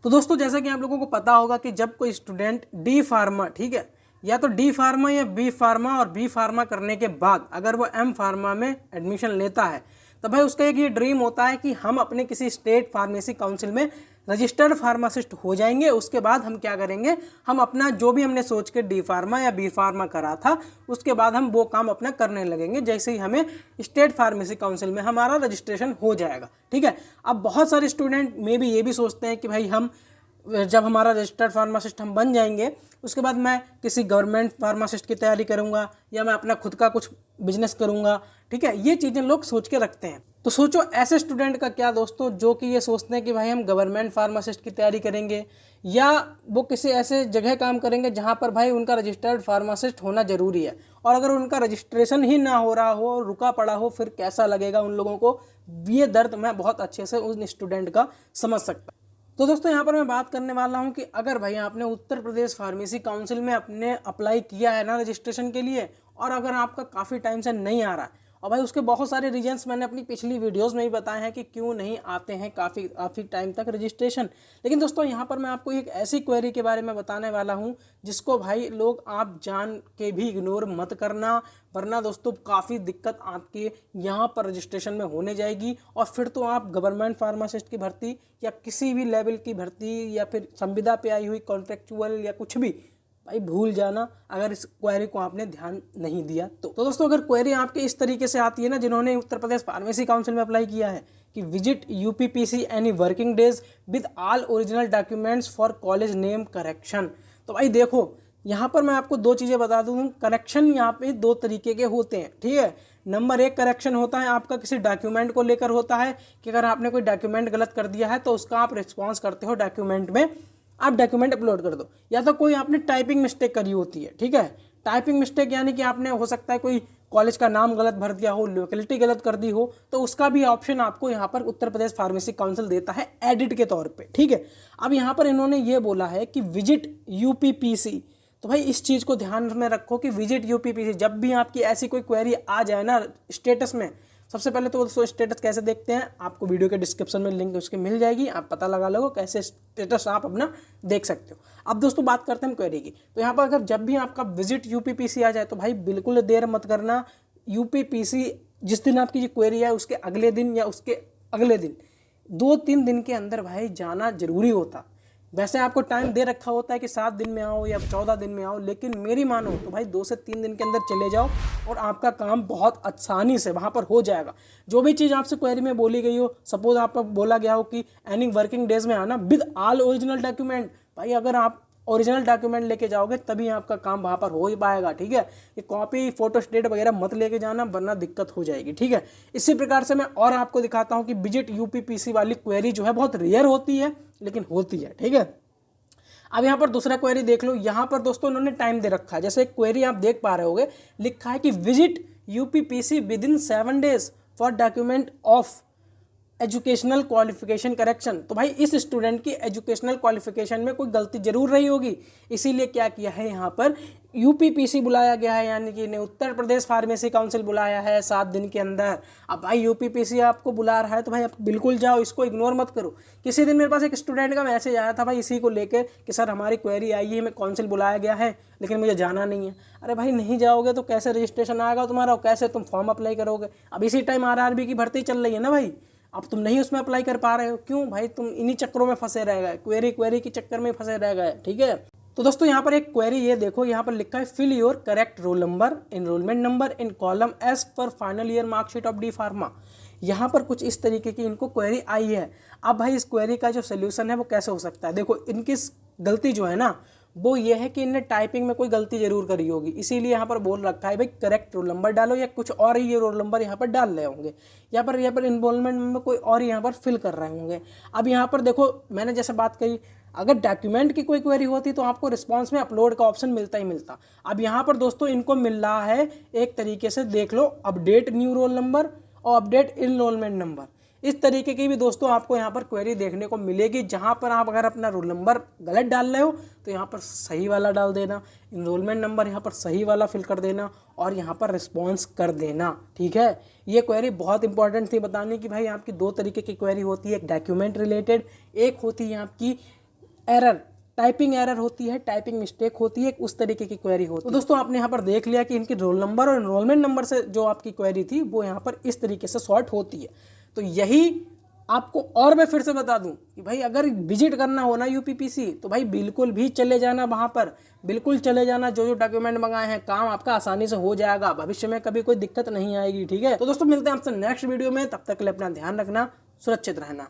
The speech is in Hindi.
तो दोस्तों जैसा कि आप लोगों को पता होगा कि जब कोई स्टूडेंट डी फार्मा, ठीक है, या तो डी फार्मा या बी फार्मा और बी फार्मा करने के बाद अगर वो एम फार्मा में एडमिशन लेता है तो भाई उसका एक ये ड्रीम होता है कि हम अपने किसी स्टेट फार्मेसी काउंसिल में रजिस्टर्ड फार्मासिस्ट हो जाएंगे। उसके बाद हम क्या करेंगे, हम अपना जो भी हमने सोच के डी फार्मा या बी फार्मा करा था उसके बाद हम वो काम अपना करने लगेंगे जैसे ही हमें स्टेट फार्मेसी काउंसिल में हमारा रजिस्ट्रेशन हो जाएगा। ठीक है, अब बहुत सारे स्टूडेंट में भी ये भी सोचते हैं कि भाई हम जब हमारा रजिस्टर्ड फार्मासिस्ट हम बन जाएंगे उसके बाद मैं किसी गवर्नमेंट फार्मासिस्ट की तैयारी करूंगा या मैं अपना खुद का कुछ बिजनेस करूंगा। ठीक है, ये चीज़ें लोग सोच के रखते हैं। तो सोचो ऐसे स्टूडेंट का क्या दोस्तों जो कि ये सोचते हैं कि भाई हम गवर्नमेंट फार्मासिस्ट की तैयारी करेंगे या वो किसी ऐसे जगह काम करेंगे जहाँ पर भाई उनका रजिस्टर्ड फार्मासिस्ट होना ज़रूरी है, और अगर उनका रजिस्ट्रेशन ही ना हो रहा हो, रुका पड़ा हो, फिर कैसा लगेगा उन लोगों को। ये दर्द मैं बहुत अच्छे से उन स्टूडेंट का समझ सकता। तो दोस्तों यहाँ पर मैं बात करने वाला हूँ कि अगर भाई आपने उत्तर प्रदेश फार्मेसी काउंसिल में अपने अप्लाई किया है ना रजिस्ट्रेशन के लिए, और अगर आपका काफ़ी टाइम से नहीं आ रहा है, और भाई उसके बहुत सारे रीजंस मैंने अपनी पिछली वीडियोस में भी बताए हैं कि क्यों नहीं आते हैं काफ़ी टाइम तक रजिस्ट्रेशन। लेकिन दोस्तों यहाँ पर मैं आपको एक ऐसी क्वेरी के बारे में बताने वाला हूँ जिसको भाई लोग आप जान के भी इग्नोर मत करना, वरना दोस्तों काफ़ी दिक्कत आपके यहाँ पर रजिस्ट्रेशन में होने जाएगी और फिर तो आप गवर्नमेंट फार्मासिस्ट की भर्ती या किसी भी लेवल की भर्ती या फिर संविदा पे आई हुई कॉन्ट्रेक्चुअल या कुछ भी भाई भूल जाना अगर इस क्वेरी को आपने ध्यान नहीं दिया तो दोस्तों अगर क्वेरी आपके इस तरीके से आती है ना, जिन्होंने उत्तर प्रदेश फार्मेसी काउंसिल में अप्लाई किया है कि visit UPPC any working days with all original documents for college name correction, तो भाई देखो यहाँ पर मैं आपको दो चीज़ें बता दूँ। करेक्शन यहाँ पे दो तरीके के होते हैं। ठीक है, नंबर एक करेक्शन होता है आपका किसी डॉक्यूमेंट को लेकर होता है कि अगर आपने कोई डॉक्यूमेंट गलत कर दिया है तो उसका आप रिस्पॉन्स करते हो डॉक्यूमेंट में, आप डॉक्यूमेंट अपलोड कर दो। या तो कोई आपने टाइपिंग मिस्टेक करी होती है। ठीक है, टाइपिंग मिस्टेक यानी कि आपने हो सकता है कोई कॉलेज का नाम गलत भर दिया हो, लोकेलिटी गलत कर दी हो, तो उसका भी ऑप्शन आपको यहाँ पर उत्तर प्रदेश फार्मेसी काउंसिल देता है एडिट के तौर पे। ठीक है, अब यहाँ पर इन्होंने ये बोला है कि विजिट यूपीपीसी, तो भाई इस चीज़ को ध्यान में रखो कि विजिट यूपीपीसी जब भी आपकी ऐसी कोई क्वेरी आ जाए ना स्टेटस में, सबसे पहले तो दोस्तों स्टेटस कैसे देखते हैं आपको वीडियो के डिस्क्रिप्शन में लिंक उसकी मिल जाएगी, आप पता लगा लो कैसे स्टेटस आप अपना देख सकते हो। अब दोस्तों बात करते हैं क्वेरी की। तो यहाँ पर अगर जब भी आपका विजिट यूपीपीसी आ जाए तो भाई बिल्कुल देर मत करना। यूपीपीसी जिस दिन आपकी ये क्वेरी है उसके अगले दिन या उसके अगले दिन 2-3 दिन के अंदर भाई जाना जरूरी होता। वैसे आपको टाइम दे रखा होता है कि 7 दिन में आओ या 14 दिन में आओ, लेकिन मेरी मानो तो भाई 2 से 3 दिन के अंदर चले जाओ और आपका काम बहुत आसानी से वहाँ पर हो जाएगा। जो भी चीज़ आपसे क्वेरी में बोली गई हो, सपोज आपको बोला गया हो कि एनी वर्किंग डेज में आना विद ऑल ओरिजिनल डॉक्यूमेंट, भाई अगर आप ओरिजिनल डॉक्यूमेंट लेके जाओगे तभी आपका काम वहाँ पर हो ही पाएगा। ठीक है, ये कॉपी फोटो स्टेट वगैरह मत लेके जाना वरना दिक्कत हो जाएगी। ठीक है, इसी प्रकार से मैं और आपको दिखाता हूँ कि विजिट यूपीपीसी वाली क्वेरी जो है बहुत रेयर होती है लेकिन होती है। ठीक है, अब यहाँ पर दूसरा क्वेरी देख लो। यहाँ पर दोस्तों उन्होंने टाइम दे रखा है, जैसे क्वेरी आप देख पा रहे होगे, लिखा है कि visit UPPC with in 7 days for document of educational qualification correction. तो भाई इस स्टूडेंट की एजुकेशनल क्वालिफिकेशन में कोई गलती जरूर रही होगी, इसीलिए क्या किया है यहाँ पर यूपीपीसी बुलाया गया है, यानी कि इन्हें उत्तर प्रदेश फार्मेसी काउंसिल बुलाया है 7 दिन के अंदर। अब भाई यूपीपीसी आपको बुला रहा है तो भाई आप बिल्कुल जाओ, इसको इग्नोर मत करो। किसी दिन मेरे पास एक स्टूडेंट का मैसेज आया था भाई इसी को लेकर कि सर हमारी क्वेरी आई है, हमें काउंसिल बुलाया गया है लेकिन मुझे जाना नहीं है। अरे भाई नहीं जाओगे तो कैसे रजिस्ट्रेशन आएगा तुम्हारा, कैसे तुम फॉर्म अप्लाई करोगे। अब इसी टाइम आरआरबी की भर्ती चल रही है ना भाई, अब तुम नहीं उसमें अप्लाई कर पा रहे हो, क्यों भाई तुम इन्हीं चक्करों में फंसे रह गए, क्वेरी के चक्कर में फंसे रह गए। ठीक है, तो दोस्तों यहाँ पर एक क्वेरी ये देखो, यहाँ पर लिखा है fill your correct roll number enrolment number in column S पर final year marksheet of D Pharma. यहाँ पर कुछ इस तरीके की इनको क्वेरी आई है। अब भाई इस क्वेरी का जो सोल्यूशन है वो कैसे हो सकता है, देखो इनकी गलती जो है ना वो ये है कि इनने टाइपिंग में कोई गलती जरूर करी होगी, इसीलिए यहाँ पर बोल रखा है भाई करेक्ट रोल नंबर डालो, या कुछ और ही ये रोल नंबर यहाँ पर डाल रहे होंगे, यहाँ पर इन्वॉल्वमेंट में कोई और यहाँ पर फिल कर रहे होंगे। अब यहाँ पर देखो मैंने जैसे बात करी, अगर डॉक्यूमेंट की कोई क्वेरी होती तो आपको रिस्पांस में अपलोड का ऑप्शन मिलता ही मिलता। अब यहाँ पर दोस्तों इनको मिल रहा है एक तरीके से, देख लो, अपडेट न्यू रोल नंबर और अपडेट इनरोलमेंट नंबर। इस तरीके की भी दोस्तों आपको यहाँ पर क्वेरी देखने को मिलेगी, जहाँ पर आप अगर अपना रोल नंबर गलत डाल रहे हो तो यहाँ पर सही वाला डाल देना, इनरोलमेंट नंबर यहाँ पर सही वाला फिल कर देना और यहाँ पर रिस्पॉन्स कर देना। ठीक है, ये क्वेरी बहुत इंपॉर्टेंट थी बताने की भाई आपकी 2 तरीके की क्वेरी होती है, एक डॉक्यूमेंट रिलेटेड, एक होती है आपकी एरर, टाइपिंग एरर होती है, टाइपिंग मिस्टेक होती है, उस तरीके की क्वेरी होती है। तो दोस्तों आपने यहाँ पर देख लिया कि इनकी रोल नंबर और एनरोलमेंट नंबर से जो आपकी क्वेरी थी वो यहाँ पर इस तरीके से सॉर्ट होती है। तो यही आपको और मैं फिर से बता दूं कि भाई अगर विजिट करना हो ना यूपीपीसी तो भाई बिल्कुल भी चले जाना वहाँ पर, बिल्कुल चले जाना। जो जो डॉक्यूमेंट मंगाए हैं काम आपका आसानी से हो जाएगा, भविष्य में कभी कोई दिक्कत नहीं आएगी। ठीक है, तो दोस्तों मिलते हैं आपसे नेक्स्ट वीडियो में, तब तक के लिए अपना ध्यान रखना, सुरक्षित रहना।